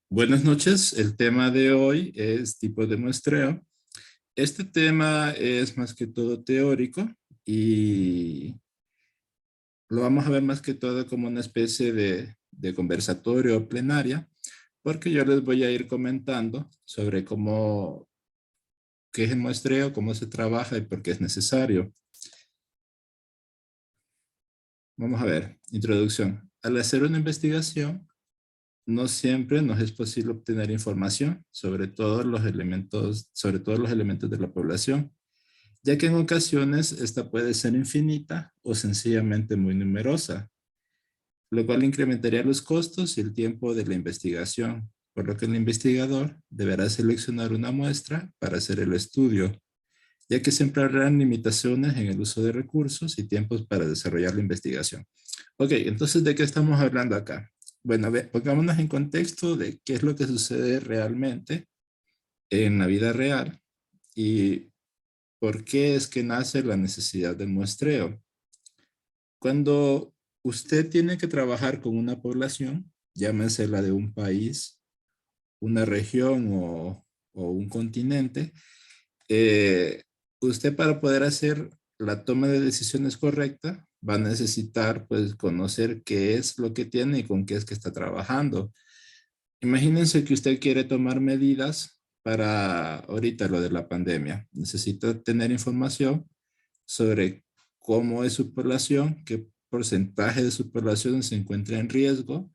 Buenas noches, el tema de hoy es tipo de muestreo. Este tema es más que todo teórico y lo vamos a ver más que todo como una especie de conversatorio o plenaria, porque yo les voy a ir comentando sobre qué es el muestreo, cómo se trabaja y por qué es necesario. Vamos a ver, introducción. Al hacer una investigación, no siempre nos es posible obtener información sobre todos los elementos de la población, ya que en ocasiones esta puede ser infinita o sencillamente muy numerosa, lo cual incrementaría los costos y el tiempo de la investigación, por lo que el investigador deberá seleccionar una muestra para hacer el estudio, ya que siempre habrán limitaciones en el uso de recursos y tiempos para desarrollar la investigación. Ok, entonces, ¿de qué estamos hablando acá? Bueno, pongámonos en contexto de qué es lo que sucede realmente en la vida real y por qué es que nace la necesidad del muestreo. Cuando usted tiene que trabajar con una población, llámese la de un país, una región o un continente, eh, usted para poder hacer la toma de decisiones correcta va a necesitar pues conocer qué es lo que tiene y con qué es que está trabajando. Imagínense que usted quiere tomar medidas para ahorita lo de la pandemia. Necesita tener información sobre cómo es su población, qué porcentaje de su población se encuentra en riesgo,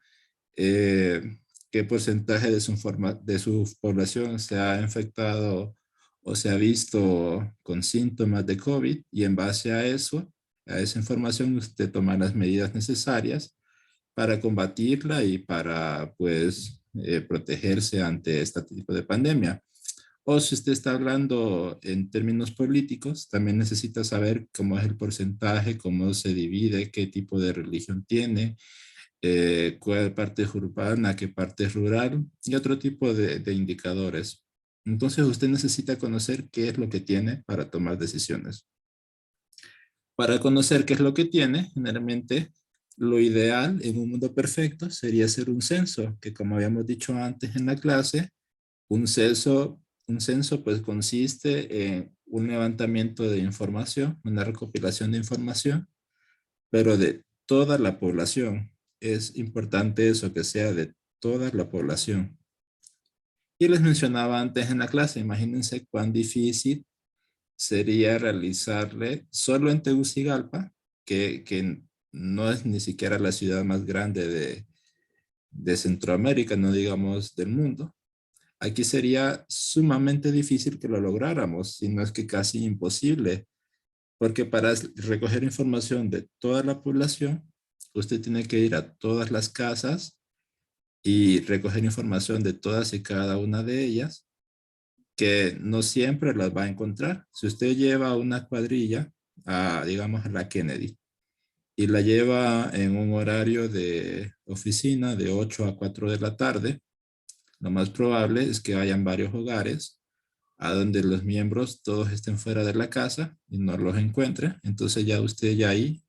qué porcentaje de su población se ha infectado o se ha visto con síntomas de COVID, y en base a eso, a esa información, usted toma las medidas necesarias para combatirla y para, pues, protegerse ante este tipo de pandemia. O si usted está hablando en términos políticos, también necesita saber cómo es el porcentaje, cómo se divide, qué tipo de religión tiene, cuál parte es urbana, qué parte es rural y otro tipo de indicadores. Entonces usted necesita conocer qué es lo que tiene para tomar decisiones. Para conocer qué es lo que tiene, generalmente lo ideal en un mundo perfecto sería hacer un censo, que como habíamos dicho antes en la clase, un censo, un censo pues consiste en un levantamiento de información, una recopilación de información, pero de toda la población. Es importante eso, que sea de toda la población. Y les mencionaba antes en la clase, imagínense cuán difícil sería realizarle solo en Tegucigalpa, que no es ni siquiera la ciudad más grande de Centroamérica, no digamos del mundo. Aquí sería sumamente difícil que lo lográramos, si no es que casi imposible, porque para recoger información de toda la población, usted tiene que ir a todas las casas y recoger información de todas y cada una de ellas, que no siempre las va a encontrar. Si usted lleva una cuadrilla digamos, a la Kennedy y la lleva en un horario de oficina de 8 a 4 de la tarde, lo más probable es que hayan varios hogares a donde los miembros todos estén fuera de la casa y no los encuentre. Entonces ya usted ya ahí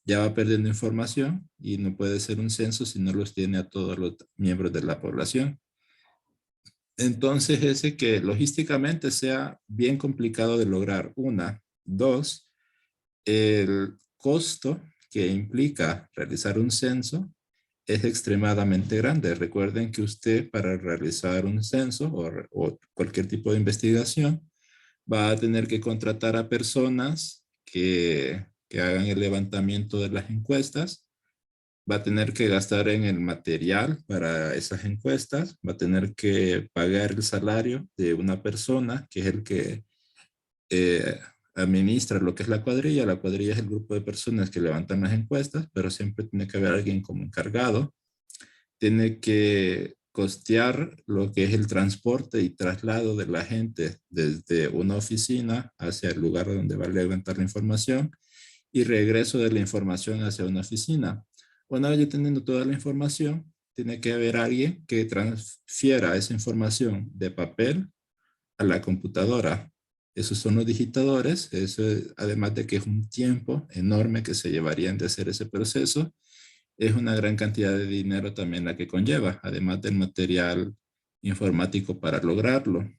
ya va perdiendo información y no puede ser un censo si no los tiene a todos los miembros de la población. Entonces, ese que logísticamente sea bien complicado de lograr. Una, dos, el costo que implica realizar un censo es extremadamente grande. Recuerden que usted para realizar un censo o cualquier tipo de investigación va a tener que contratar a personas que hagan el levantamiento de las encuestas, va a tener que gastar en el material para esas encuestas, va a tener que pagar el salario de una persona que es el que eh, administra lo que es la cuadrilla. La cuadrilla es el grupo de personas que levantan las encuestas, pero siempre tiene que haber alguien como encargado. Tiene que costear lo que es el transporte y traslado de la gente desde una oficina hacia el lugar donde va a levantar la información y regreso de la información hacia una oficina. Una vez ya teniendo toda la información, tiene que haber alguien que transfiera esa información de papel a la computadora. Esos son los digitadores, eso es, además de que es un tiempo enorme que se llevarían de hacer ese proceso, es una gran cantidad de dinero también la que conlleva, además del material informático para lograrlo.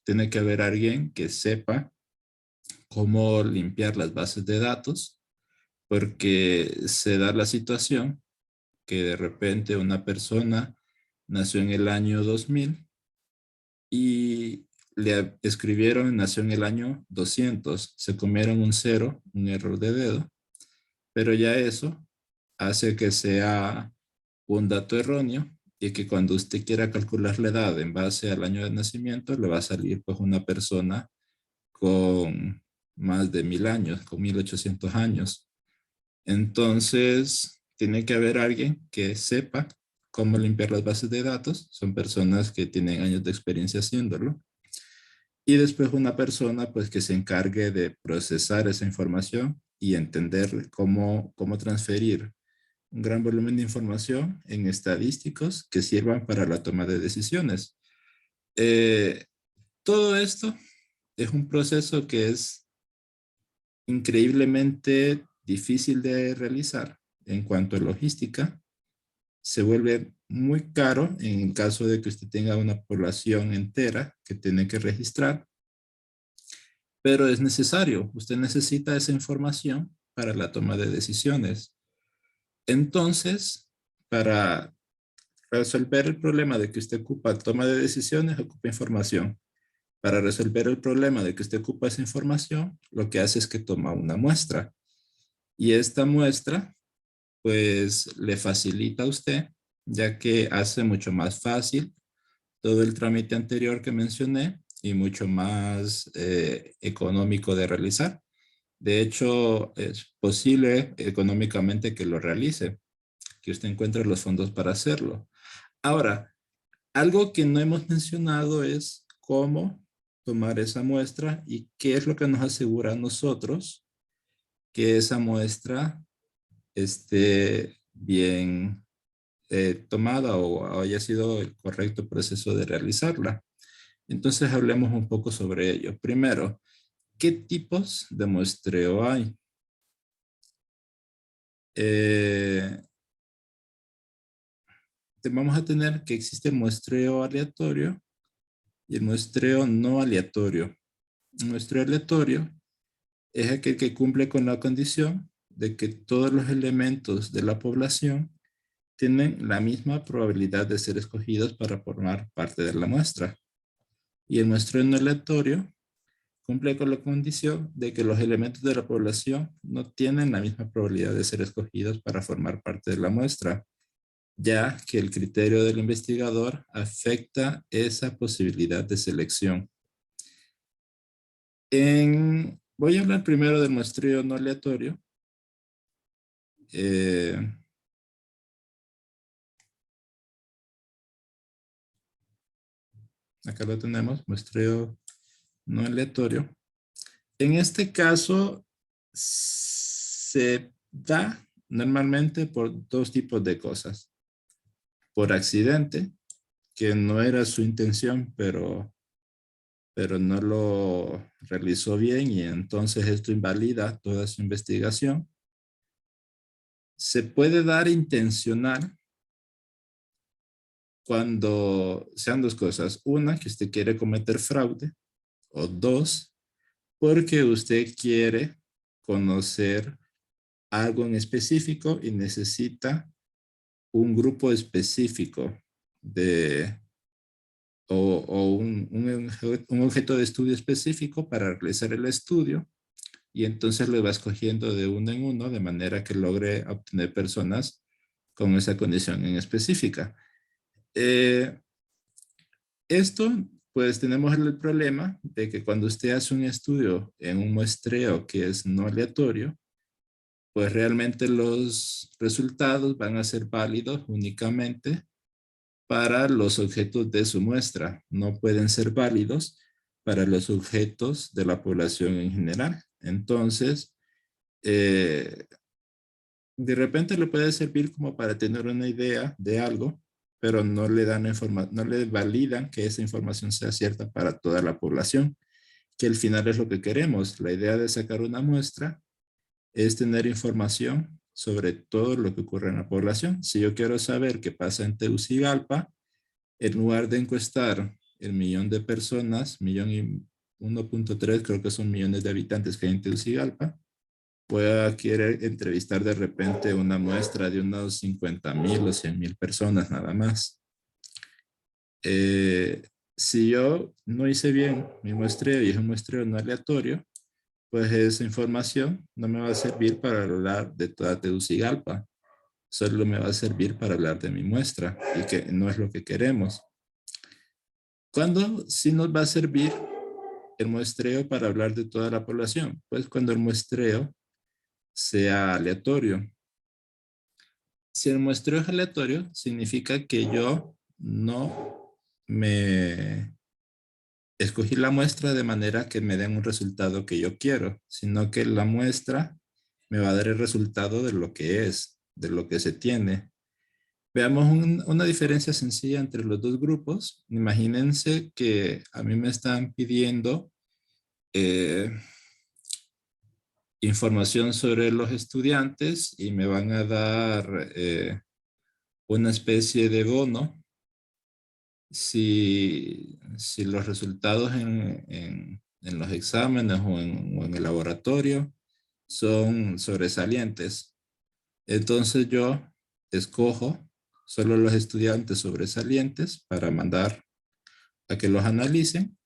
Tiene que haber alguien que sepa cómo limpiar las bases de datos, porque se da la situación que de repente una persona nació en el año 2000 y le escribieron nació en el año 200, se comieron un cero, un error de dedo, pero ya eso hace que sea un dato erróneo y que cuando usted quiera calcular la edad en base al año de nacimiento, le va a salir pues una persona con más de 1000 años, con 1800 años. Entonces, tiene que haber alguien que sepa cómo limpiar las bases de datos. Son personas que tienen años de experiencia haciéndolo. Y después una persona pues que se encargue de procesar esa información y entender cómo transferir un gran volumen de información en estadísticos que sirvan para la toma de decisiones. Eh, Todo esto es un proceso que es increíblemente difícil de realizar en cuanto a logística. Se vuelve muy caro en el caso de que usted tenga una población entera que tiene que registrar, pero es necesario. Usted necesita esa información para la toma de decisiones. Entonces, para resolver el problema de que usted ocupa toma de decisiones, ocupa información. Para resolver el problema de que usted ocupa esa información, lo que hace es que toma una muestra. Y esta muestra, pues, le facilita a usted, ya que hace mucho más fácil todo el trámite anterior que mencioné y mucho más económico de realizar. De hecho, es posible económicamente que lo realice, que usted encuentre los fondos para hacerlo. Ahora, algo que no hemos mencionado es cómo tomar esa muestra y qué es lo que nos asegura a nosotros que esa muestra esté bien tomada o haya sido el correcto proceso de realizarla. Entonces hablemos un poco sobre ello. Primero, ¿qué tipos de muestreo hay? Eh, Vamos a tener que existe el muestreo aleatorio y el muestreo no aleatorio. El muestreo aleatorio es aquel que cumple con la condición de que todos los elementos de la población tienen la misma probabilidad de ser escogidos para formar parte de la muestra. Y el muestreo no aleatorio cumple con la condición de que los elementos de la población no tienen la misma probabilidad de ser escogidos para formar parte de la muestra, ya que el criterio del investigador afecta esa posibilidad de selección. Voy a hablar primero del muestreo no aleatorio. Eh, Acá lo tenemos, muestreo no aleatorio. En este caso, se da normalmente por dos tipos de cosas. Por accidente, que no era su intención, pero no lo realizó bien y entonces esto invalida toda su investigación. Se puede dar intencional cuando sean dos cosas. Una, que usted quiere cometer fraude, o dos, porque usted quiere conocer algo en específico y necesita un grupo específico de, un objeto de estudio específico para realizar el estudio y entonces lo va escogiendo de uno en uno de manera que logre obtener personas con esa condición en específica. Eh, Esto, pues tenemos el problema de que cuando usted hace un estudio en un muestreo que es no aleatorio, pues realmente los resultados van a ser válidos únicamente para los objetos de su muestra. No pueden ser válidos para los objetos de la población en general. Entonces, eh, de repente le puede servir como para tener una idea de algo, pero no le dan no le validan que esa información sea cierta para toda la población, que al final es lo que queremos. La idea de sacar una muestra es tener información sobre todo lo que ocurre en la población. Si yo quiero saber qué pasa en Tegucigalpa, en lugar de encuestar el millón de personas, millón y 1.3 creo que son millones de habitantes que hay en Tegucigalpa, pueda querer entrevistar de repente una muestra de unos 50,000 o 100,000 personas nada más. Eh, si yo no hice bien mi muestreo y es un muestreo no aleatorio, pues esa información no me va a servir para hablar de toda Tegucigalpa, solo me va a servir para hablar de mi muestra y que no es lo que queremos. ¿Cuándo sí nos va a servir el muestreo para hablar de toda la población? Pues cuando el muestreo sea aleatorio. Si el muestreo es aleatorio, significa que yo no me escogí la muestra de manera que me den un resultado que yo quiero, sino que la muestra me va a dar el resultado de lo que es, de lo que se tiene. Veamos una diferencia sencilla entre los dos grupos. Imagínense que a mí me están pidiendo eh, información sobre los estudiantes y me van a dar una especie de bono si los resultados en los exámenes o en el laboratorio son sobresalientes. Entonces yo escojo solo los estudiantes sobresalientes para mandar a que los analicen.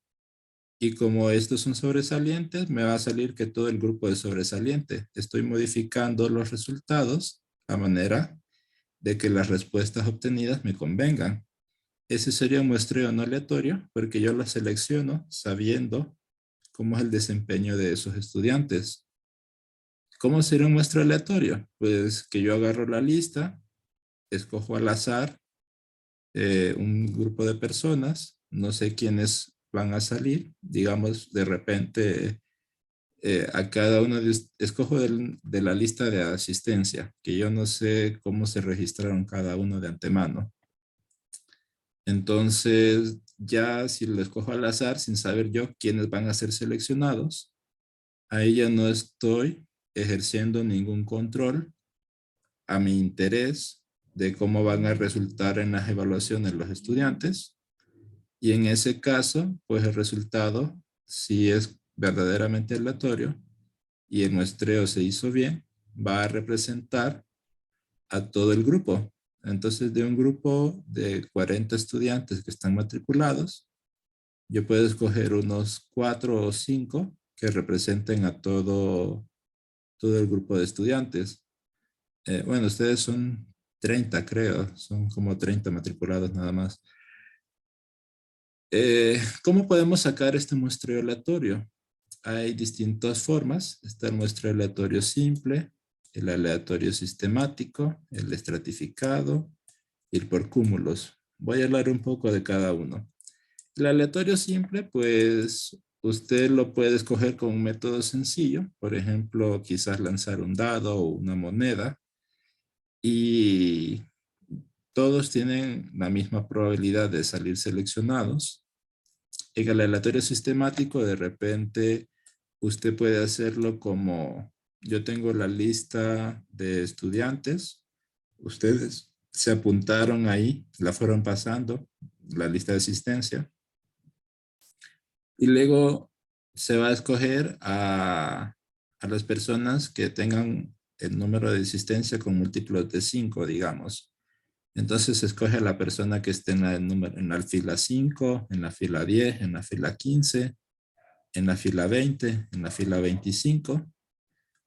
Y como estos son sobresalientes, me va a salir que todo el grupo es sobresaliente. Estoy modificando los resultados a manera de que las respuestas obtenidas me convengan. Ese sería un muestreo no aleatorio porque yo lo selecciono sabiendo cómo es el desempeño de esos estudiantes. ¿Cómo sería un muestreo aleatorio? Pues que yo agarro la lista, escojo al azar un grupo de personas, no sé quiénes van a salir, digamos de repente a cada uno escojo de la lista de asistencia, que yo no sé cómo se registraron cada uno de antemano. Entonces, ya si lo escojo al azar, sin saber yo quiénes van a ser seleccionados, ahí ya no estoy ejerciendo ningún control a mi interés de cómo van a resultar en las evaluaciones los estudiantes. Y en ese caso, pues el resultado, si es verdaderamente aleatorio y el muestreo se hizo bien, va a representar a todo el grupo. Entonces, de un grupo de 40 estudiantes que están matriculados, yo puedo escoger unos 4 o 5 que representen a todo el grupo de estudiantes. Bueno, ustedes son 30, creo, son como 30 matriculados nada más. ¿Cómo podemos sacar este muestreo aleatorio? Hay distintas formas. Está el muestreo aleatorio simple, el aleatorio sistemático, el estratificado y el por cúmulos. Voy a hablar un poco de cada uno. El aleatorio simple, pues usted lo puede escoger con un método sencillo. Por ejemplo, quizás lanzar un dado o una moneda y todos tienen la misma probabilidad de salir seleccionados. En el aleatorio sistemático, de repente, usted puede hacerlo como yo tengo la lista de estudiantes, ustedes se apuntaron ahí, la fueron pasando, la lista de asistencia, y luego se va a escoger a las personas que tengan el número de asistencia con múltiplos de 5, digamos. Entonces se escoge a la persona que esté en la fila 5, en la fila 10, en la fila 15, en la fila 20, en la fila 25.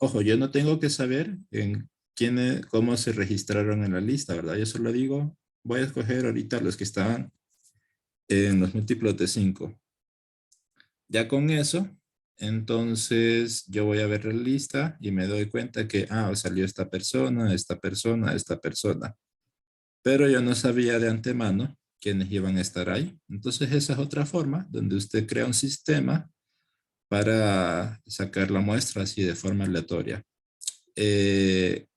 Ojo, yo no tengo que saber cómo se registraron en la lista, ¿verdad? Yo solo digo, voy a escoger ahorita los que estaban en los múltiplos de 5. Ya con eso, entonces yo voy a ver la lista y me doy cuenta que, salió esta persona, esta persona, esta persona. Pero yo no sabía de antemano quiénes iban a estar ahí. Entonces esa es otra forma donde usted crea un sistema para sacar la muestra así de forma aleatoria. Eh,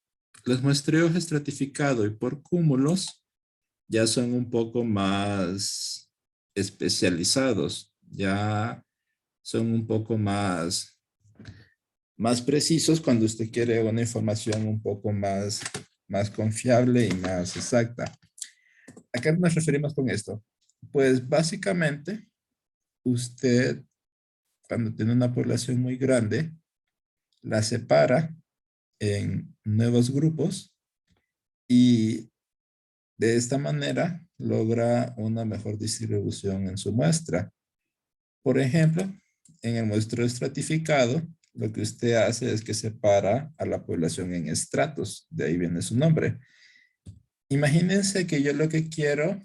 los muestreos estratificados y por cúmulos ya son un poco más especializados, ya son un poco más más precisos cuando usted quiere una información un poco más confiable y más exacta. ¿A qué nos referimos con esto? Pues básicamente, usted cuando tiene una población muy grande, la separa en nuevos grupos y de esta manera logra una mejor distribución en su muestra. Por ejemplo, en el muestreo estratificado, lo que usted hace es que separa a la población en estratos, de ahí viene su nombre. Imagínense que yo lo que quiero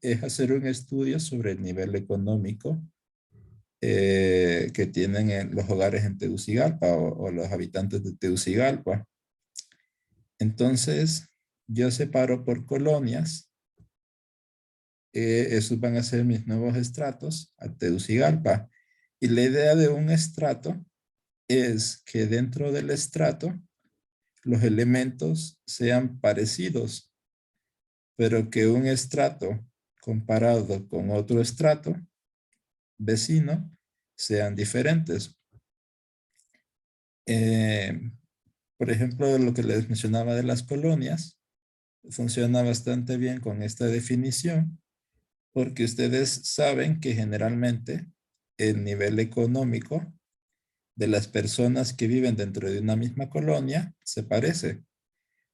es hacer un estudio sobre el nivel económico que tienen los hogares en Tegucigalpa o los habitantes de Tegucigalpa. Entonces, yo separo por colonias. Esos van a ser mis nuevos estratos a Tegucigalpa. Y la idea de un estrato es que dentro del estrato los elementos sean parecidos, pero que un estrato comparado con otro estrato vecino sean diferentes. Eh, por ejemplo, lo que les mencionaba de las colonias, funciona bastante bien con esta definición, porque ustedes saben que generalmente el nivel económico de las personas que viven dentro de una misma colonia se parece.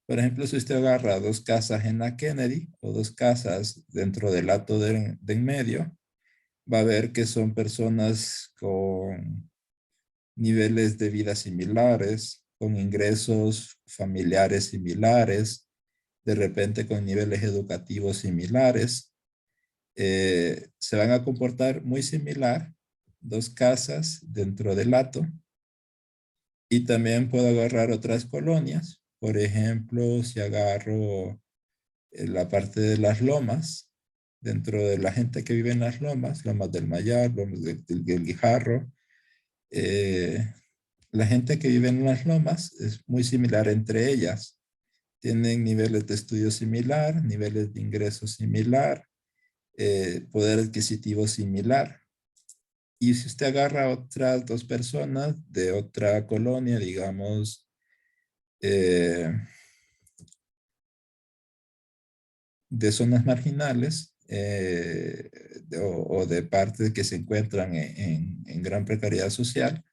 Por ejemplo, si usted agarra dos casas en la Kennedy o dos casas dentro del Hato de en medio, va a ver que son personas con niveles de vida similares, con ingresos familiares similares, de repente con niveles educativos similares. Se van a comportar muy similar dos casas dentro del hato. Y también puedo agarrar otras colonias. Por ejemplo, si agarro la parte de las lomas, dentro de la gente que vive en las lomas, lomas del Mayar, lomas del Guijarro, eh, la gente que vive en las lomas es muy similar entre ellas. Tienen niveles de estudio similar, niveles de ingreso similar, poder adquisitivo similar. Y si usted agarra a otras dos personas de otra colonia, digamos, eh, de zonas marginales o de partes que se encuentran en gran precariedad social,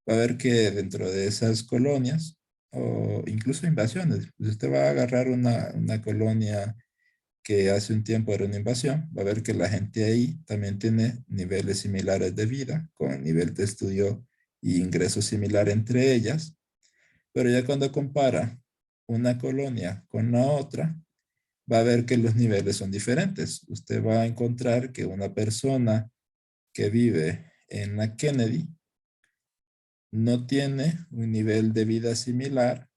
va a ver que dentro de esas colonias o incluso invasiones, pues usted va a agarrar una colonia que hace un tiempo era una invasión, va a ver que la gente ahí también tiene niveles similares de vida, con nivel de estudio y ingreso similar entre ellas, pero ya cuando compara una colonia con la otra, va a ver que los niveles son diferentes. Usted va a encontrar que una persona que vive en la Kennedy no tiene un nivel de vida similar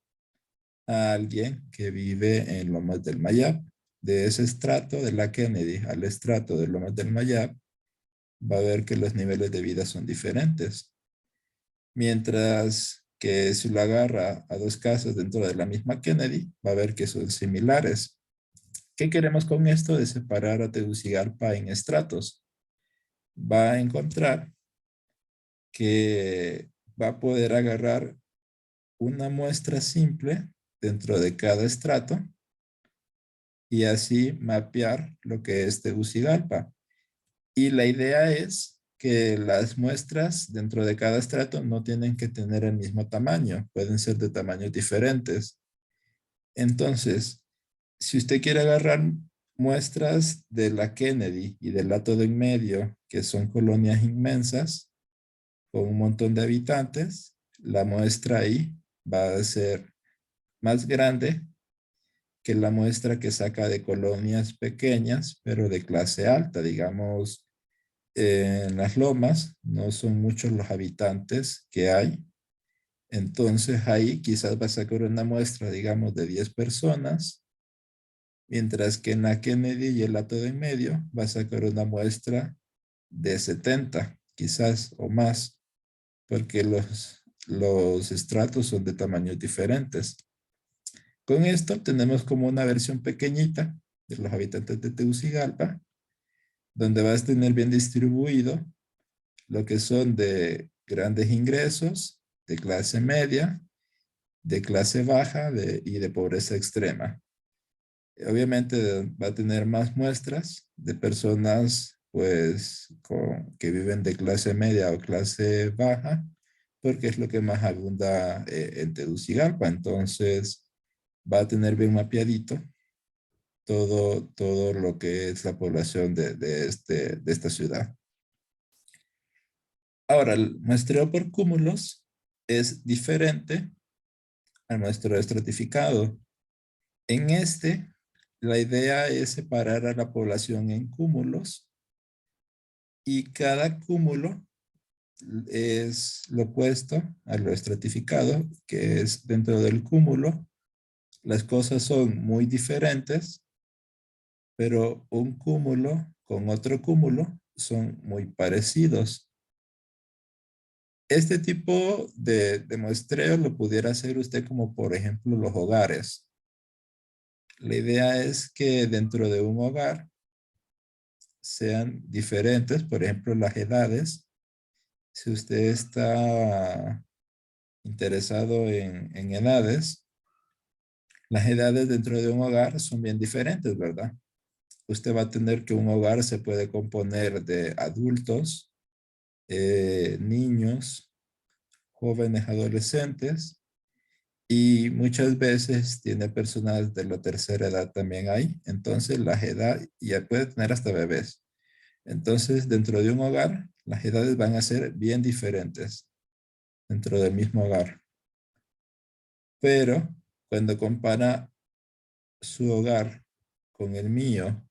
a alguien que vive en Lomas del Mayab. De ese estrato de la Kennedy al estrato de Lomas del Mayab, va a ver que los niveles de vida son diferentes. Mientras que si lo agarra a dos casas dentro de la misma Kennedy, va a ver que son similares. ¿Qué queremos con esto de separar a Tegucigalpa en estratos? Va a encontrar que va a poder agarrar una muestra simple dentro de cada estrato y así mapear lo que es Tegucigalpa. Y la idea es que las muestras dentro de cada estrato no tienen que tener el mismo tamaño, pueden ser de tamaños diferentes. Entonces, si usted quiere agarrar muestras de la Kennedy y del Hato de en medio, que son colonias inmensas, con un montón de habitantes, la muestra ahí va a ser más grande que la muestra que saca de colonias pequeñas, pero de clase alta, digamos, en las lomas no son muchos los habitantes que hay. Entonces ahí quizás va a sacar una muestra, digamos, de 10 personas, mientras que en la Kennedy y el Hato de en medio va a sacar una muestra de 70, quizás o más, porque los estratos son de tamaños diferentes. Con esto tenemos como una versión pequeñita de los habitantes de Tegucigalpa, donde vas a tener bien distribuido lo que son de grandes ingresos de clase media, de clase baja y de pobreza extrema. Obviamente va a tener más muestras de personas pues que viven de clase media o clase baja, porque es lo que más abunda en Tegucigalpa. Entonces va a tener bien mapeadito todo lo que es la población de esta ciudad. Ahora, el muestreo por cúmulos es diferente al muestreo estratificado. En este, la idea es separar a la población en cúmulos y cada cúmulo es lo opuesto a lo estratificado, que es dentro del cúmulo. Las cosas son muy diferentes, pero un cúmulo con otro cúmulo son muy parecidos. Este tipo de muestreo lo pudiera hacer usted como, por ejemplo, los hogares. La idea es que dentro de un hogar sean diferentes, por ejemplo, las edades. Si usted está interesado en edades, las edades dentro de un hogar son bien diferentes, ¿verdad? Usted va a tener que un hogar se puede componer de adultos, niños, jóvenes, adolescentes, y muchas veces tiene personas de la tercera edad también ahí. Entonces, la edad ya puede tener hasta bebés. Entonces, dentro de un hogar, las edades van a ser bien diferentes dentro del mismo hogar. Pero cuando compara su hogar con el mío,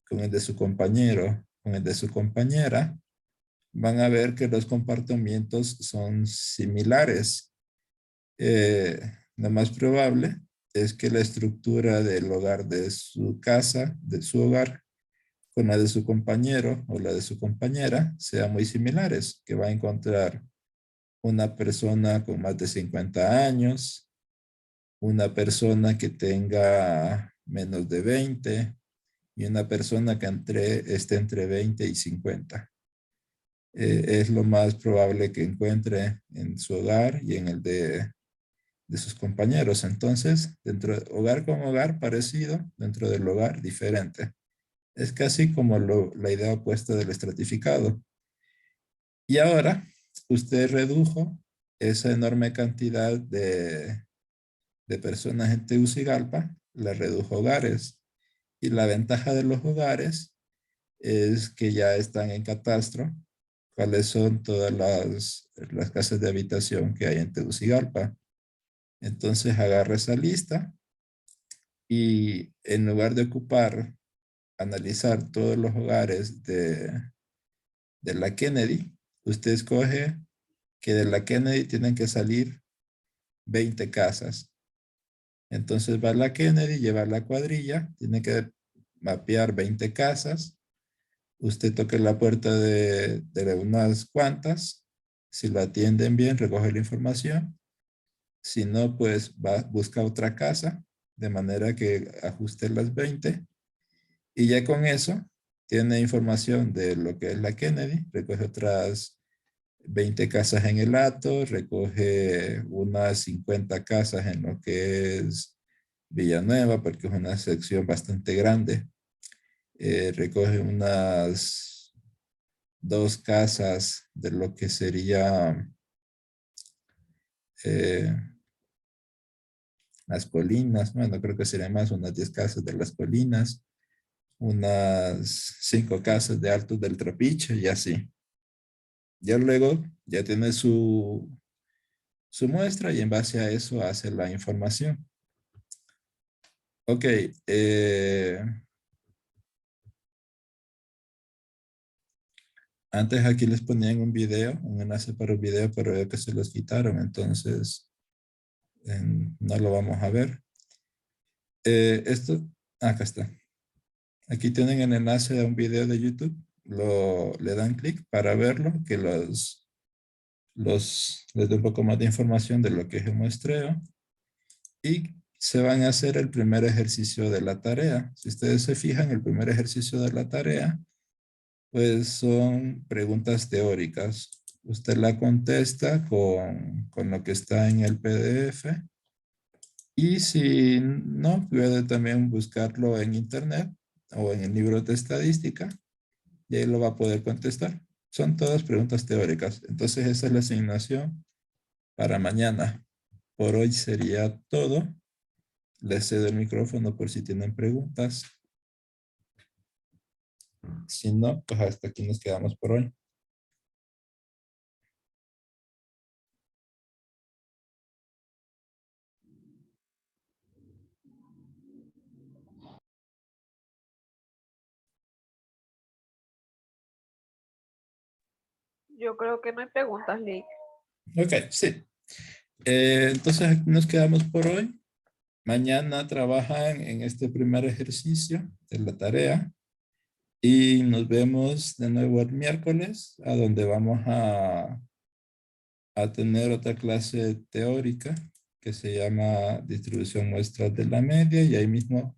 con el de su compañero, con el de su compañera, van a ver que los comportamientos son similares. Lo más probable es que la estructura del hogar de su casa, de su hogar, con la de su compañero o la de su compañera, sean muy similares, que va a encontrar una persona con más de 50 años, una persona que tenga menos de 20 y una persona que esté entre 20 y 50. Es lo más probable que encuentre en su hogar y en el de sus compañeros. Entonces, dentro de hogar con hogar parecido, dentro del hogar diferente. Es casi como la idea opuesta del estratificado. Y ahora, usted redujo esa enorme cantidad de personas en Tegucigalpa, la redujo a hogares. Y la ventaja de los hogares es que ya están en catastro cuáles son todas las casas de habitación que hay en Tegucigalpa. Entonces agarra esa lista y en lugar de analizar todos los hogares de la Kennedy, usted escoge que de la Kennedy tienen que salir 20 casas. Entonces va a la Kennedy, lleva la cuadrilla, tiene que mapear 20 casas. Usted toca la puerta de unas cuantas. Si lo atienden bien, recoge la información. Si no, pues va a buscar otra casa, de manera que ajuste las 20. Y ya con eso, tiene información de lo que es la Kennedy, recoge otras 20 casas en el Hato, recoge unas 50 casas en lo que es Villanueva, porque es una sección bastante grande. Recoge unas 2 casas de lo que sería eh, las colinas, bueno, creo que serían más unas 10 casas de las colinas, unas 5 casas de Altos del Trapiche y así. Ya luego ya tiene su muestra y en base a eso hace la información. Ok, antes aquí les ponían un video, un enlace para un video, pero veo que se los quitaron, entonces no lo vamos a ver. Acá está. Aquí tienen el enlace a un video de YouTube. Le dan clic para verlo, que les doy un poco más de información de lo que es el muestreo. Y se van a hacer el primer ejercicio de la tarea. Si ustedes se fijan, el primer ejercicio de la tarea, pues son preguntas teóricas. Usted la contesta con lo que está en el PDF. Y si no, puede también buscarlo en internet o en el libro de estadística y ahí lo va a poder contestar. Son todas preguntas teóricas. Entonces esa es la asignación para mañana. Por hoy sería todo. Les cedo el micrófono por si tienen preguntas. Si no, pues hasta aquí nos quedamos por hoy. Yo creo que no hay preguntas, Lee. Ok, sí. Entonces aquí nos quedamos por hoy. Mañana trabajan en este primer ejercicio de la tarea y nos vemos de nuevo el miércoles, a donde vamos a tener otra clase teórica que se llama distribución muestral de la media y ahí mismo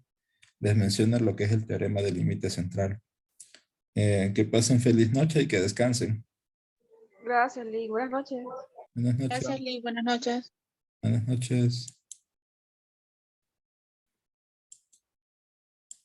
les menciona lo que es el teorema del límite central. Que pasen feliz noche y que descansen. Gracias, Lee. Buenas noches. Buenas noches. Gracias, Lee. Buenas noches. Buenas noches.